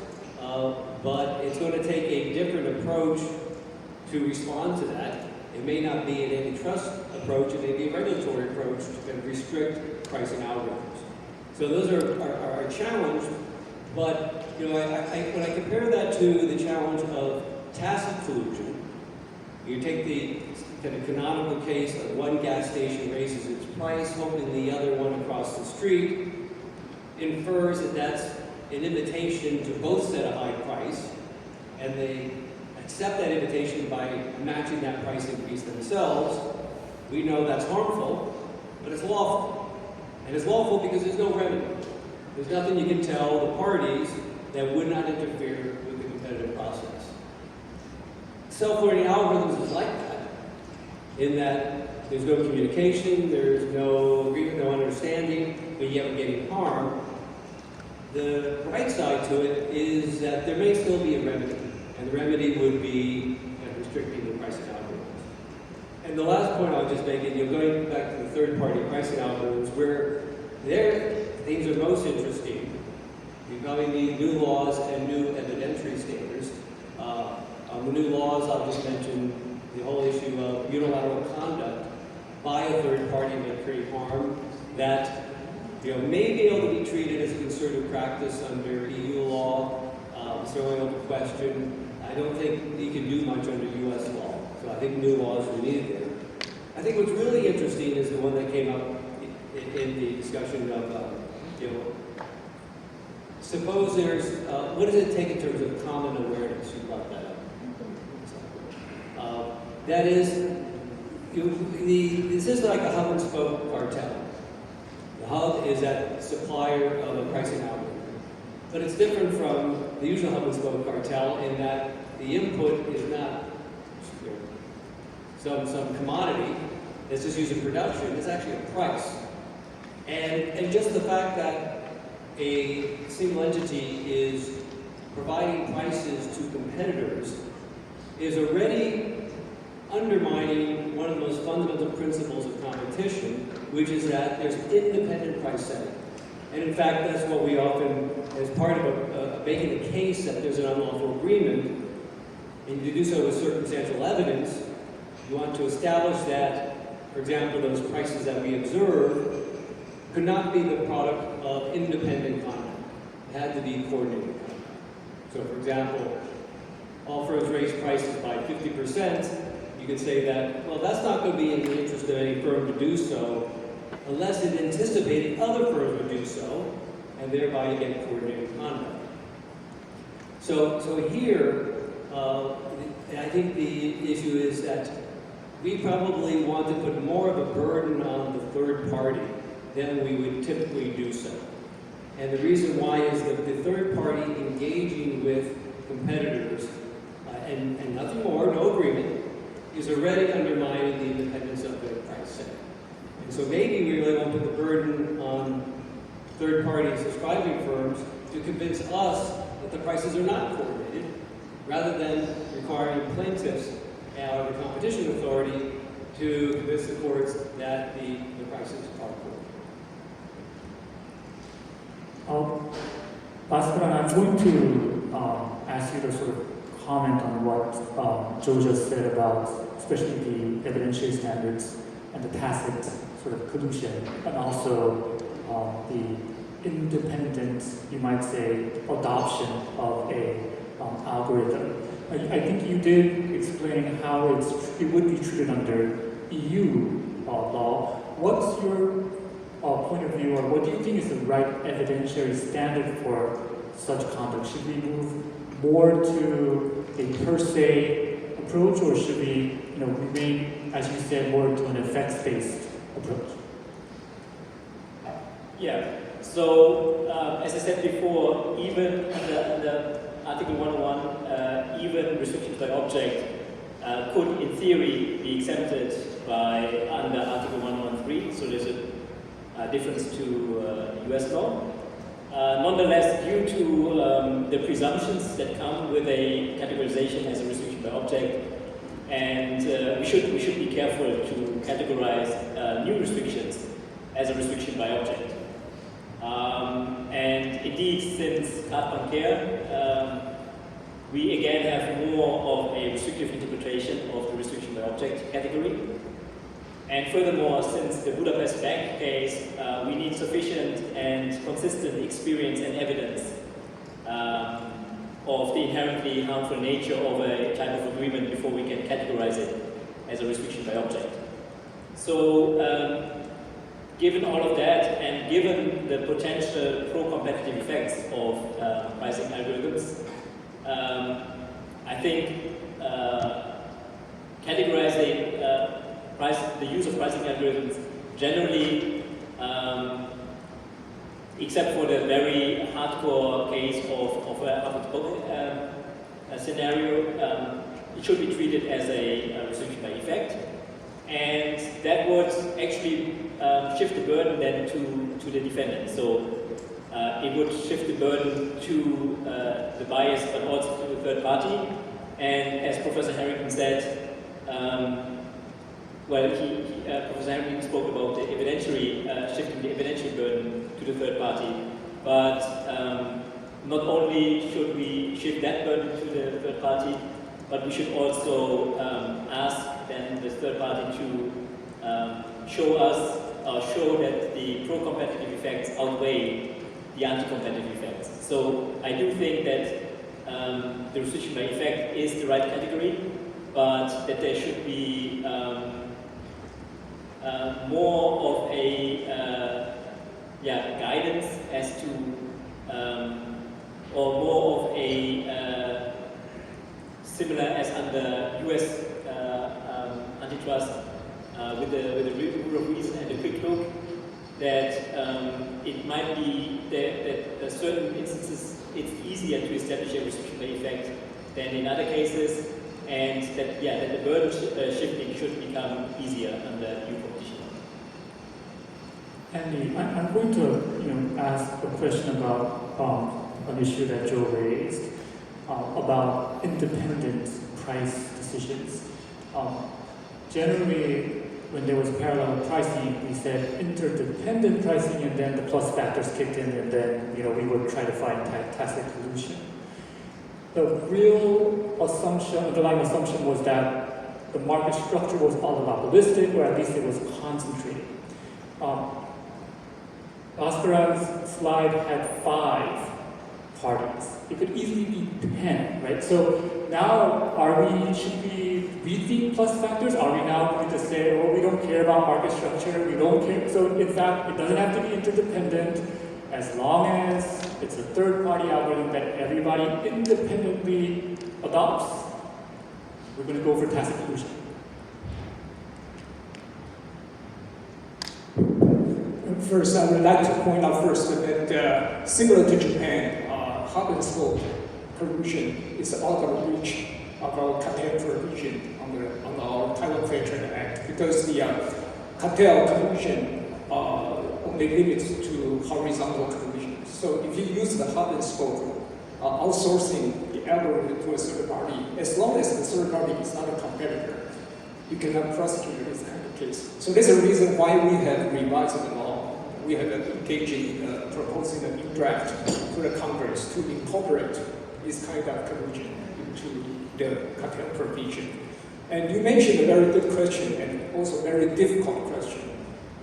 but it's going to take a different approach to respond to that. It may not be an antitrust approach, it may be a regulatory approach to restrict pricing algorithms. So those are a challenge, but when I compare that to the challenge of tacit collusion, you take the kind of canonical case of one gas station raises its price, hoping the other one across the street infers that that's an invitation to both set a high price, and they accept that invitation by matching that price increase themselves. We know that's harmful, but it's lawful. And it's lawful because there's no remedy. There's nothing you can tell the parties that would not interfere with the competitive process. Self-learning algorithms is like that, in that there's no communication, there's no agreement, no understanding, but yet we're getting harmed. The bright side to it is that there may still be a remedy, and the remedy would be restricting the pricing algorithms. And the last point I'll just make, going back to the third-party pricing algorithms, where their things are most interesting, we probably need new laws and new evidentiary standards. On the new laws, I'll just mention the whole issue of unilateral conduct by a third party that create harm that may be able to be treated as a concerted practice under EU law. Throwing up a question, I don't think you can do much under US law. So I think new laws are needed there. I think what's really interesting is the one that came up in the discussion of, suppose there's, what does it take in terms of common awareness? You brought that up. That is, this is like a hub and spoke cartel. The hub is that supplier of a pricing algorithm. But it's different from the usual hub and spoke cartel in that the input is not some commodity that's just used in production. It's actually a price. And just the fact that a single entity is providing prices to competitors is already undermining one of the most fundamental principles of competition, which is that there's independent price setting. And in fact, that's what we often, as part of making a case that there's an unlawful agreement, and you do so with circumstantial evidence, you want to establish that, for example, those prices that we observe could not be the product of independent conduct. It had to be coordinated conduct. So, for example, all firms raise prices by 50%. You could say that, well, that's not going to be in the interest of any firm to do so unless it anticipated other firms would do so, and thereby you get coordinated conduct. So here, I think the issue is that we probably want to put more of a burden on the third party than we would typically do so. And the reason why is that the third party engaging with competitors, and nothing more, no agreement, is already undermining the independence of their price setting. And so maybe we really want to put the burden on third-party subscribing firms to convince us that the prices are not coordinated, rather than requiring plaintiffs or the competition authority to convince the courts that the prices are coordinated. Bhaskaran, I'm going to ask you to sort of comment on what Joe just said about especially the evidentiary standards and the tacit sort of collusion, and also the independent, you might say, adoption of a algorithm. I think you did explain how it would be treated under EU law. What's your point of view, or what do you think is the right evidentiary standard for such conduct? Should we move more to a per se approach, or should we remain, as you said, more to an effects-based approach? Yeah, so as I said before, even under Article 101, even restrictions by object could, in theory, be exempted under Article 113, so there's a difference to US law. Nonetheless, due to the presumptions that come with a categorization as a restriction by object, and we should be careful to categorize new restrictions as a restriction by object. And indeed, since carte bancaire, we again have more of a restrictive interpretation of the restriction by object category. And furthermore, since the Budapest Bank case, we need sufficient and consistent experience and evidence of the inherently harmful nature of a type of agreement before we can categorize it as a restriction by object. So given all of that, and given the potential pro-competitive effects of pricing algorithms, I think categorizing the use of pricing algorithms generally, except for the very hardcore case of a scenario, it should be treated as a restriction by effect. And that would actually shift the burden then to the defendant. So it would shift the burden to the bias, but also to the third party. And as Professor Harrington said, Professor Harrington spoke about the evidentiary, shifting the evidentiary burden to the third party. But not only should we shift that burden to the third party, but we should also ask then the third party to show us or show that the pro-competitive effects outweigh the anti-competitive effects. So I do think that the restriction by effect is the right category, but that there should be more of a guidance as to, or more of a similar as under US antitrust with the rule of reason and the quick look, that it might be that certain instances it's easier to establish a restriction by effect than in other cases, and that the burden shifting should become easier under new competition. Andy, I'm going to ask a question about an issue that Joe raised about independent price decisions. Generally, when there was parallel pricing, we said interdependent pricing, and then the plus factors kicked in, and then we would try to find tacit solution. The real underlying assumption was that the market structure was oligopolistic, or at least it was concentrated. Bhaskaran's slide had 5 parties. It could easily be 10, right? So now, should we rethink plus factors? Are we now going to say, oh, we don't care about market structure, we don't care? So in fact, it doesn't have to be interdependent as long as it's a third-party algorithm that everybody independently adopts. We're going to go for tacit collusion. First, I would like to point out first that similar to Japan, hub and spoke collusion is out of reach of our cartel provision on our Taiwan Fair Trade Act, because the cartel collusion only limits to horizontal collusion. So if you use the hub and spoke, outsourcing the algorithm to a third party, as long as the third party is not a competitor, you cannot prosecute this kind of case. So there's a reason why we have revised the law. We have engaged in proposing a new draft to the Congress to incorporate this kind of collusion into the cartel provision. And you mentioned a very good question and also a very difficult question.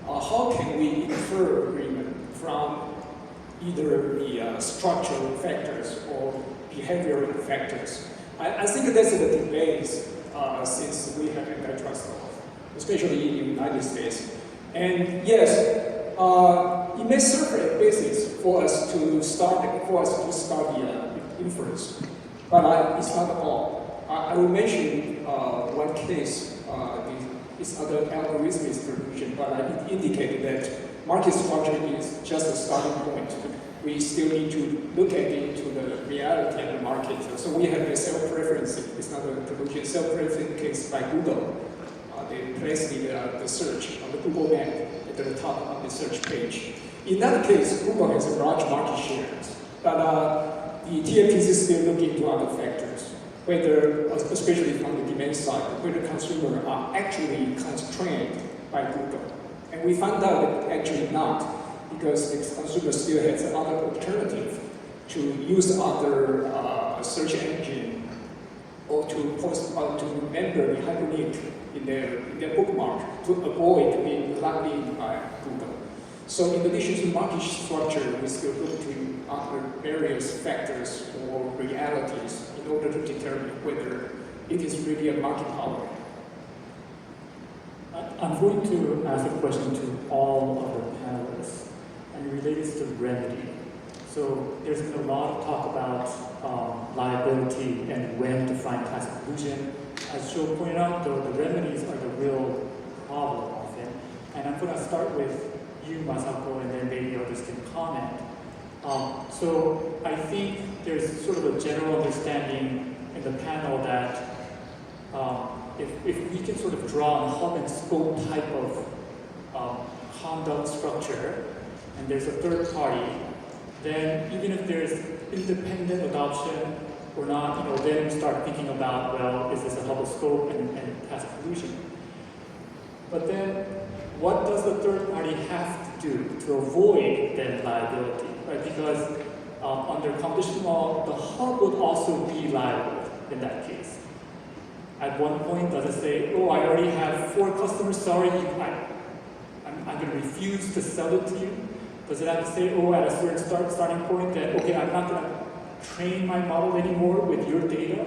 How can we infer agreement from either the structural factors or behavioral factors? I think that's the debate since we have antitrust law, especially in the United States. And yes, it may serve a basis for us to start the inference, but it's not all. I will mention one case. It's other algorithmic solution, but it indicated that market structure is just a starting point. We still need to look at it into the reality of the market. So we have a self-preference. It's not a collusion. Self-preference case by Google. They placed the search on the Google map at the top of the search page. In that case, Google has a large market share, but the TFTC is still looking into other factors, whether, especially from the demand side, whether consumers are actually constrained by Google. And we found out that actually not, because the consumer still has other alternative to use other search engine or to post or to remember the hyperlink in their bookmark to avoid being logged in by Google. So in addition to market structure, we still look to other various factors or realities in order to determine whether it is really a market power. I'm going to ask a question to all of the panelists, and related to remedy. So there's been a lot of talk about liability and when to find class exclusion. As Joe pointed out, the remedies are the real problem often. And I'm going to start with you, Masako, and then maybe others can comment. So I think there's sort of a general understanding in the panel that if we can sort of draw a hub and spoke type of conduct structure, and there's a third party, then even if there's independent adoption or not, then we start thinking about, well, is this a hub and scope and class exclusion? But then, what does the third party have to do to avoid then liability, right? Because under competition law, the hub would also be liable in that case. At one point, does it say, oh, I already have 4 customers, sorry, I'm going to refuse to sell it to you? Does it have to say, oh, at a certain starting point that, okay, I'm not going to train my model anymore with your data,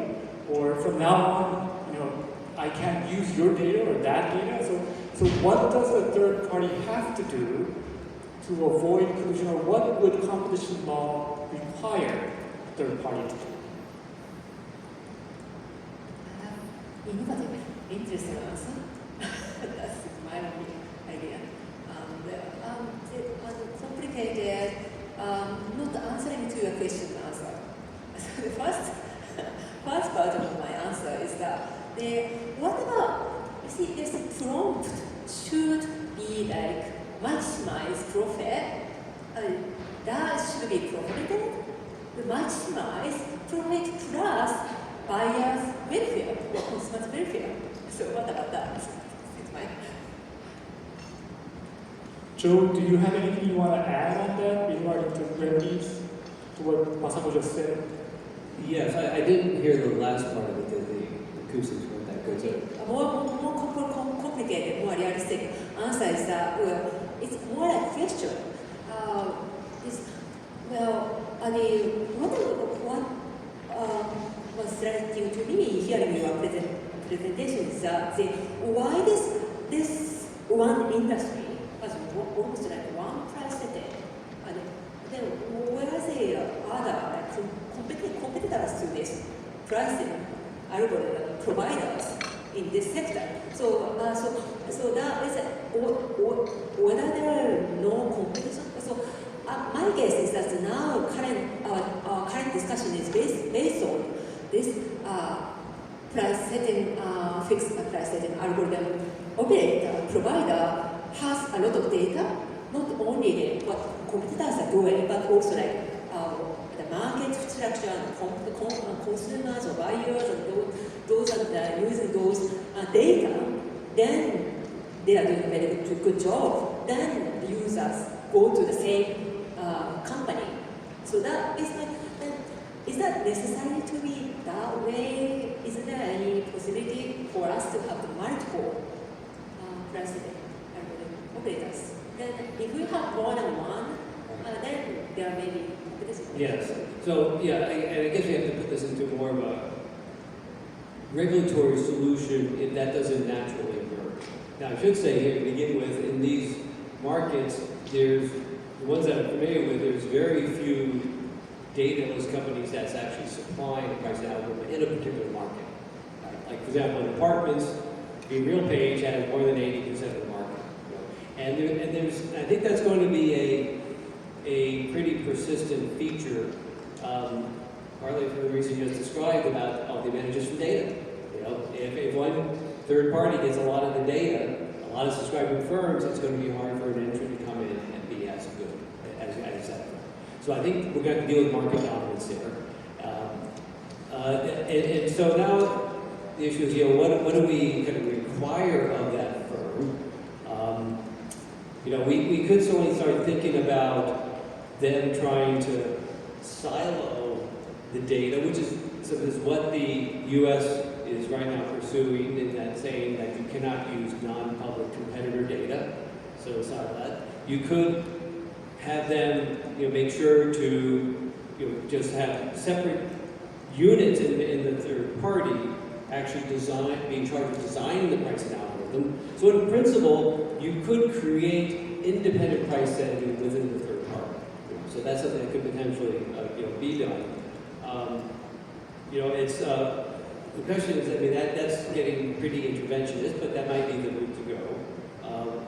or from now on, I can't use your data or that data? So what does the third party have to do to avoid collusion, or what would competition law require third party to do? Innovative, interesting answer. That's my only idea. Complicated, not answering to your question answer. So the first part of my answer is that what about, you see, this prompt should be like maximize profit. That should be prohibited. The maximize profit plus buyer's welfare or consumer's welfare. So what about that? It's my Joe, do you have anything you want to add on that regarding to remedies, to what Masako just said? Yes, I didn't hear the last part of it, the acoustics weren't that good. So. more complicated, more realistic answer is that, well, it's more like a question. What was striking to me hearing your presentation is that why this one industry has almost like one price setting, and then whereas other competitors to this pricing algorithm providers in this sector. So that is whether there are no competition. So my guess is that now our current discussion is based on this price setting, fixed price setting algorithm operator provider has a lot of data, not only what competitors are doing, but also like the market structure and consumers or buyers and those are using those data. Then they are doing a very good job. Then the users go to the same company. So that is like, is that necessary to be that way? Isn't there any possibility for us to have the multiple president operators? Then if we have more than one, then there may be competition. Yes. So yeah, and I guess we have to put this into more of a regulatory solution if that doesn't naturally emerge. Now I should say here to begin with, in these markets, there's the ones that I'm familiar with, there's very few dataless companies that's actually supplying a price algorithm in a particular market. Like for example, in apartments, the RealPage has more than 80% of the market. And there's, I think that's going to be a pretty persistent feature, partly for the reason you just described about all the advantages from data. If one third party gets a lot of the data, a lot of subscribing firms, it's going to be hard for an entrant to come in and be as good as that. So I think we're going to deal with market dominance there. And so now the issue is, what do we kind of require of that firm? We could certainly start thinking about them trying to silo the data, which is what the U.S. is right now pursuing, in that saying that you cannot use non-public competitor data. So silo that. You could have them, make sure to, just have separate units in the third party actually be in charge of designing the pricing algorithm. algorithm. So in principle, you could create independent price setting within the third party. So that's something that could potentially be done. It's the question is, I mean, that's getting pretty interventionist, but that might be the route to go.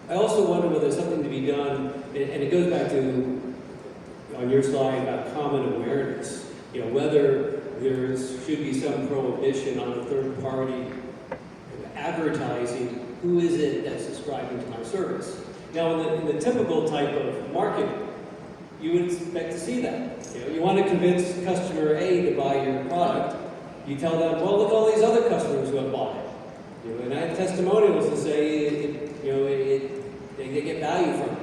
I also wonder whether there's something to be done, and it goes back to on your slide about common awareness. Whether there should be some prohibition on a third party advertising who is it that's subscribing to my service. Now, in the typical type of market, you would expect to see that. You want to convince customer A to buy your product. You tell them, well, look at all these other customers who have bought it. And I have testimonials to say, they get value from it.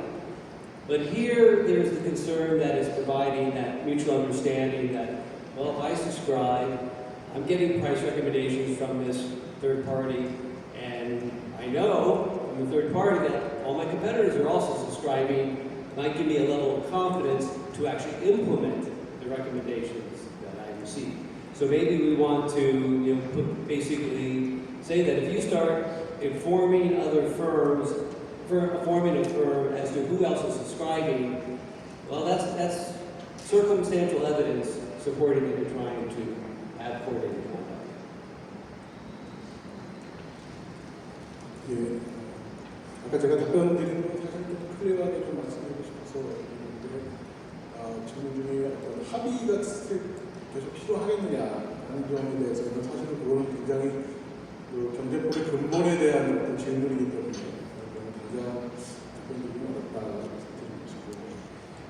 But here, there's the concern that is providing that mutual understanding that, well, if I subscribe, I'm getting price recommendations from this third party, and I know from the third party that all my competitors are also subscribing. Might give me a level of confidence to actually implement the recommendations that I receive. So maybe we want to basically say that if you start informing other firms, forming a firm as to who else is subscribing, well, that's circumstantial evidence supporting that you're trying to have coordinated conduct. 예, 아까 제가 답변 드린 거 사실 좀 클리어하게 좀 말씀드리고 싶어서 그랬는데 질문 중에 어떤 합의가 계속 필요하겠느냐는 점에 대해서는 사실은 그거는 굉장히 경제법의 근본에 대한 어떤 질문이기 때문에 당장 답변드리기 어렵다 드리고 싶고,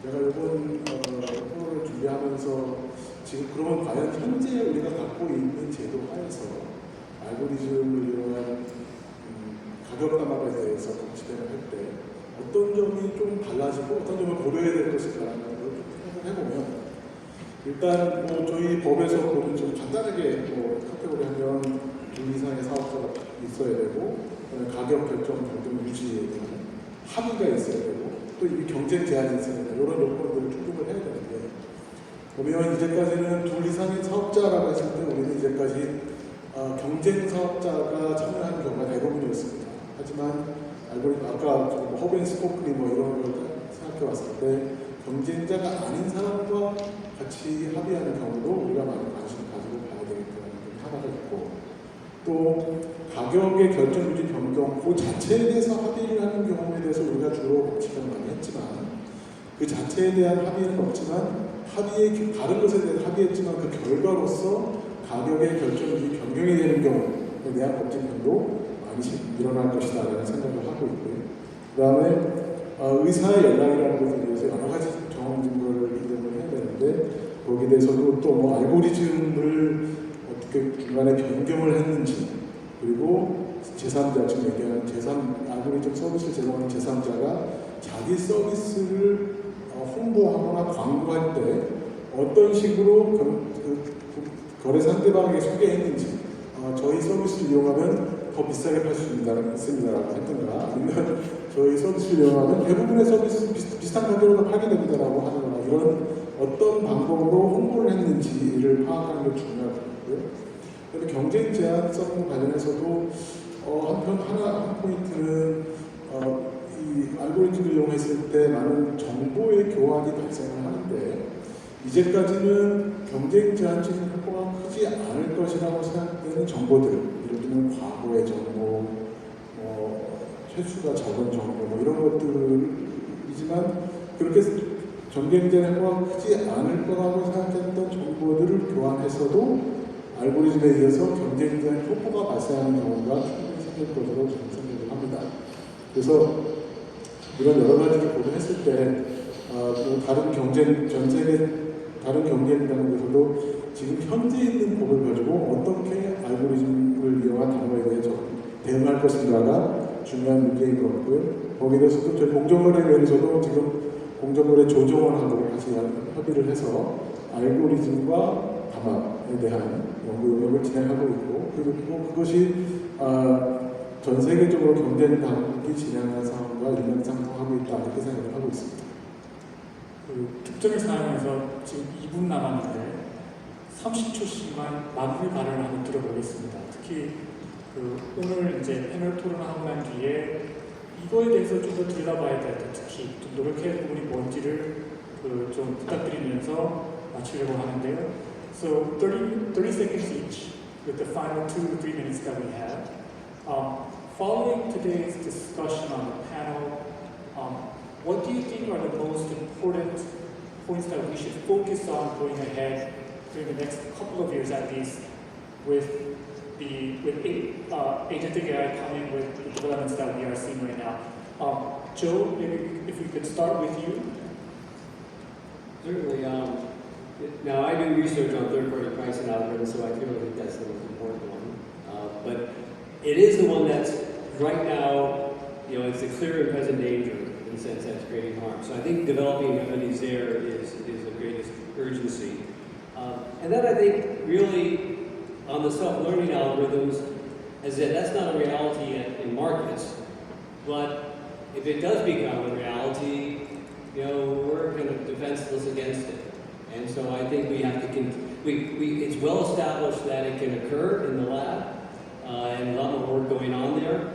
제가 이번 토론을 준비하면서 지금 그러면 과연 현재 우리가 갖고 있는 제도 하에서 알고리즘을 이용한 가격 담합에 대해서 진행을 할 때 어떤 점이 좀 달라지고 어떤 점을 고려해야 될 것인가라는 걸 좀 생각을 해보면, 일단 저희 법에서 보면 좀 간단하게 카테고리 하면 둘 이상의 사업자가 있어야 되고, 가격 결정 경쟁 유지에 대한 합의가 있어야 되고, 또 이 경쟁 제한이 있어야 되고, 이런 요건들을 충족을 해야 되는데, 보면 이제까지는 둘 이상의 사업자라고 했을 때 우리는 이제까지 경쟁 사업자가 참여하는 경우가 대부분이었습니다. 하지만 알고리즘 아까 허벤 스코크리 이런 걸 생각해 봤을 때 경쟁자가 아닌 사람과 같이 합의하는 경우도 우리가 많이 관심을 가지고 봐야 되겠다는 게 하나가 있고, 또 가격의 결정 유지 변경 그 자체에 대해서 합의를 하는 경우에 대해서 우리가 주로 법칙을 많이 했지만, 그 자체에 대한 합의는 없지만 다른 것에 대해 합의했지만 그 결과로서 가격의 결정 유지 변경이 되는 경우에 대한 법칙도 많이 일어날 것이다라는 생각을 하고 있고요. 그 다음에 의사의 연락이라는 것에 대해서 여러 가지 경험 증거를 인정을 해야 되는데, 거기에 대해서도 또 알고리즘을 어떻게 중간에 변경을 했는지, 그리고 제3자, 지금 얘기하는 알고리즘 서비스를 제공하는 제3자가 자기 서비스를 홍보하거나 광고할 때 어떤 식으로 거래 상대방에게 소개했는지, 저희 서비스를 이용하면 더 비싸게 팔 수 있습니다라고 했던가, 아니면 저희 서비스를 이용하면 대부분의 서비스 비슷한 가격으로 팔게 됩니다라고 하거나, 이런 어떤 방법으로 홍보를 했는지를 파악하는 게 중요하고요. 그런데 경쟁 제한성 관련해서도 한 포인트는 이 알고리즘을 이용했을 때 많은 정보의 교환이 발생을 하는데, 이제까지는 경쟁 제한적인 효과가 크지 않을 것이라고 생각되는 정보들, 예를 들면 과거의 정보, 횟수가 적은 정보 이런 것들이지만, 그렇게 경쟁 제한 효과가 크지 않을 거라고 생각했던 정보들을 교환해서도 알고리즘에 의해서 경쟁 제한 효과가 발생하는 경우가 충분히 생길 것으로 저는 생각을 합니다. 그래서 이런 여러 가지를 고려했을 때 전 세계 다른 경쟁 단계에서도 지금 현재 있는 법을 가지고 어떻게 알고리즘을 이용한 단어에 대해 대응할 것인가가 중요한 문제인 것 같고요. 거기에 대해서도 저희 공정거래위원회에서도 지금 공정거래 조정원하고 같이 협의를 해서 알고리즘과 담합에 대한 연구 용역을 진행하고 있고, 그리고 그것이 전 세계적으로 경쟁 당국이 진행하는 상황과 일맥상통하고 있다, 이렇게 생각을 하고 있습니다. 특정의 상황에서 지금 2분 남았는데 30초씩만 마무리 발언을 한번 들어보겠습니다. 특히 오늘 이제 패널 토론하고 난 뒤에 이거에 대해서 좀 더 들여다봐야 될 때 특히 좀 노력해야 할 부분이 뭔지를 좀 부탁드리면서 마치려고 하는데요. So 30 seconds each with the final 2 to 3 minutes that we have. Following today's discussion on the panel, what do you think are the most important points that we should focus on going ahead during the next couple of years at least with agentic AI coming with the developments that we are seeing right now? Joe, maybe if we could start with you. Certainly. Now, I do research on third-party pricing algorithms, so I feel like that's the most important one. But it is the one that's right now, it's the clear and present danger in the sense that it's creating harm. So I think developing remedies there is the greatest urgency. And then I think really on the self-learning algorithms, as that that's not a reality in markets, but if it does become a reality, we're kind of defenseless against it. And so I think we have to, it's well established that it can occur in the lab, and a lot more work going on there.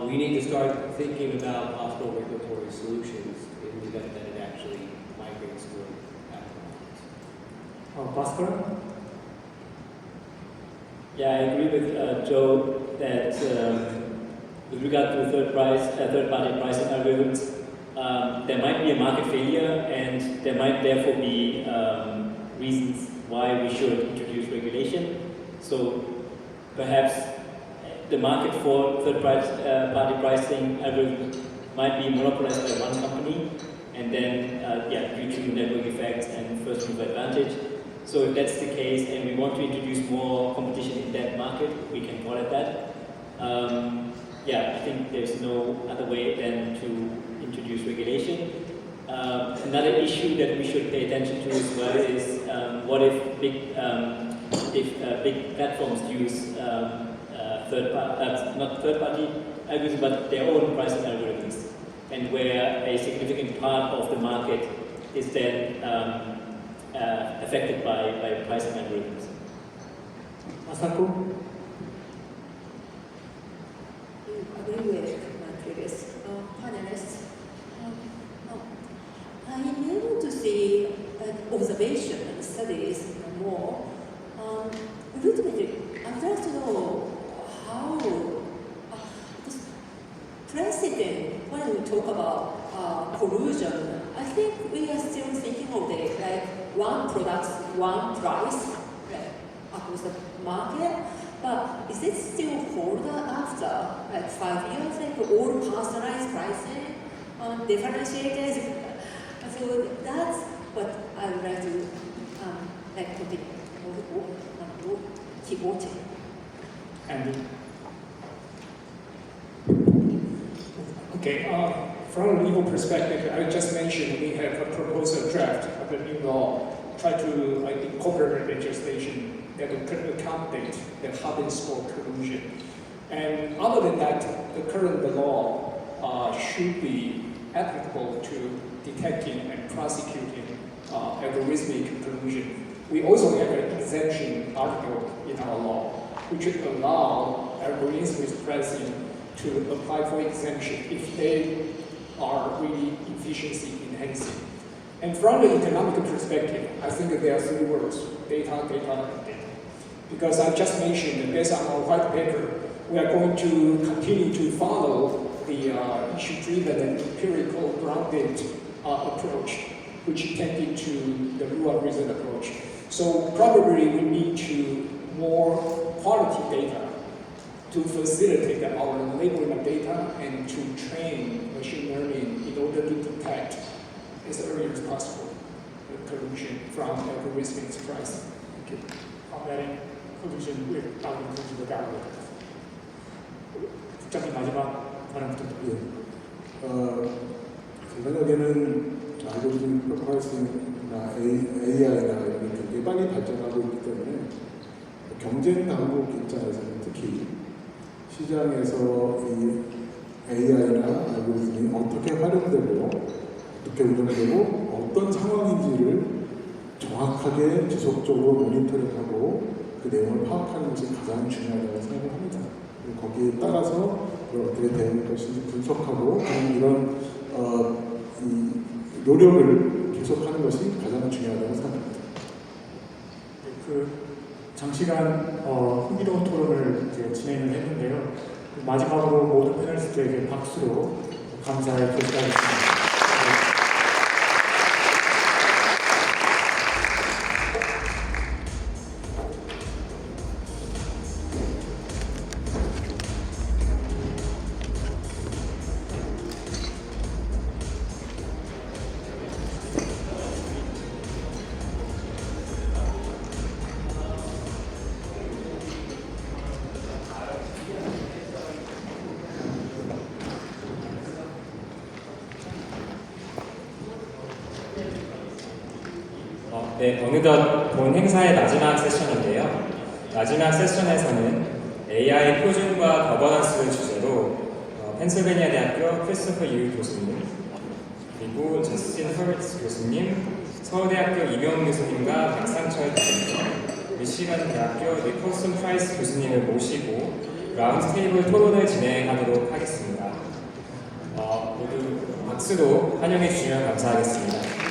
We need to start thinking about possible regulatory solutions in the event that it actually migrates to Bhaskar? Yeah, I agree with Joe that with regard to third-party pricing algorithms, there might be a market failure, and there might therefore be reasons why we should introduce regulation. So perhaps the market for third-party pricing algorithms might be monopolized by one company, and then due to network effects and first-mover advantage. So if that's the case, and we want to introduce more competition in that market, we can call it that. I think there's no other way than to introduce regulation. Another issue that we should pay attention to as well is what if big platforms use not third-party algorithms, but their own pricing algorithms, and where a significant part of the market is then affected by pricing algorithms. Masako? Agree with my previous panelists. I'm able to see observation and studies more. Ultimately, I'd like to know how this precedent, when we talk about collusion, I think we are still thinking of it like one product, one price across the market. But is it still hold after like 5 years, like all personalized pricing, differentiated? So that's what I would like to continue or keep watching. Andy? Okay, from a legal perspective, I just mentioned we have a proposal draft of the new law, try to incorporate legislation that could accommodate the hub and spoke collusion. And other than that, the current law should be applicable to detecting and prosecuting algorithmic collusion. We also have an exemption article in our law, which would allow algorithmic pricing to apply for exemption if they are really efficiency enhancing. And from the economic perspective, I think there are 3 words: data, data, and data. Because I just mentioned, based on our white paper, we are going to continue to follow the issue-driven and empirical grounded approach, which tended to the rule of reason approach. So probably we need to more quality data to facilitate our labeling of data and to train machine learning in order to detect as early as possible the collusion from algorithmic pricing. Thank you. Combating collusion with algorithms. 국장님 마지막 발언 부탁드립니다. 제 생각에는 알고리즘 프로세싱이나 AI나 이런 게 굉장히 빨리 발전하고 있기 때문에 경쟁 당국 입장에서는 특히 시장에서 이 AI나 알고리즘이 어떻게 활용되고 어떻게 운영되고 어떤 상황인지를 정확하게 지속적으로 모니터링하고 그 내용을 파악하는 것이 가장 중요하다고 생각합니다. 그리고 거기에 따라서 그걸 어떻게 대응할 것인지 분석하고 이런 이 노력을 계속하는 것이 가장 중요하다고 생각합니다. 그 장시간 흥미로운 토론을 이제 진행을 했는데요. 마지막으로 모든 패널리스트에게 박수로 감사의 표시하겠습니다. 네, 어느덧 본 행사의 마지막 세션인데요. 마지막 세션에서는 AI 표준과 거버넌스를 주제로 펜실베니아 대학교 크리스토퍼 유 교수님, 그리고 저스틴 허비츠 교수님, 서울대학교 이병훈 교수님과 박상철 교수님, 미시간 대학교 니콜슨 프라이스 교수님을 모시고 라운드 테이블 토론을 진행하도록 하겠습니다. 모두 박수로 환영해 주시면 감사하겠습니다.